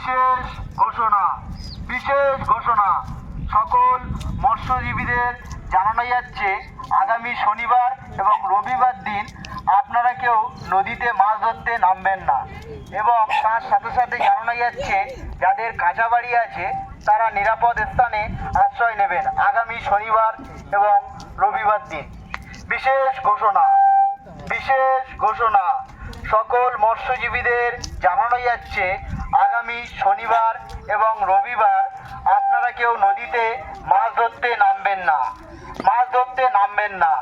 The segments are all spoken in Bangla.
বিশেষ ঘোষণা বিশেষ ঘোষণা সকল মৎস্যজীবীদের জানানো যাচ্ছে আগামী শনিবার এবং রবিবার দিন আপনারা কেউ নদীতে মাছ ধরতে নামবেন না এবং তার সাথে সাথে জানানো যাচ্ছে যাদের কাঁচা বাড়ি আছে তারা নিরাপদ স্থানে আশ্রয় নেবেন আগামী শনিবার এবং রবিবার দিন। বিশেষ ঘোষণা বিশেষ ঘোষণা সকল মৎস্যজীবীদের জানানো যাচ্ছে আগামী শনিবার এবং রবিবার আপনারা কেউ নদীতে মাছ ধরতে নামবেন না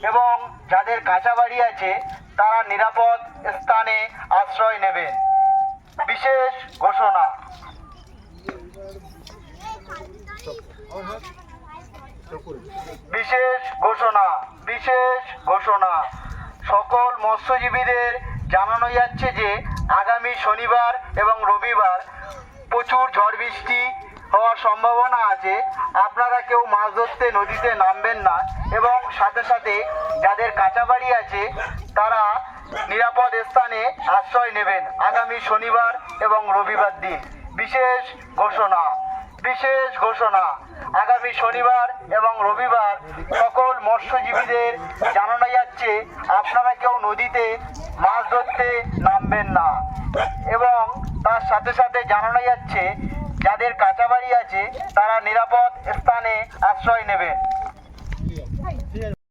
এবং যাদের কাঁচা বাড়ি আছে তারা নিরাপদ স্থানে আশ্রয় নেবেন। বিশেষ ঘোষণা বিশেষ ঘোষণা বিশেষ ঘোষণা সকল মৎস্যজীবীদের জানানো যাচ্ছে যে আগামী শনিবার এবং রবিবার প্রচুর ঝড় বৃষ্টি হওয়ার সম্ভাবনা আছে। আপনারা কেউ মাছ ধরতে নদীতে নামবেন না এবং সাথে সাথে যাদের কাঁচা বাড়ি আছে তারা নিরাপদ স্থানে আশ্রয় নেবেন আগামী শনিবার এবং রবিবার দিন। বিশেষ ঘোষণা বিশেষ ঘোষণা আগামী শনিবার এবং রবিবার সকল মৎস্যজীবীদের জানানো যাচ্ছে আপনারা কেউ নদীতে মাছ ধরতে নামবেন না এবং তার সাথে সাথে জানানো যাচ্ছে যাদের কাঁচা বাড়ি আছে তারা নিরাপদ স্থানে আশ্রয় নেবেন।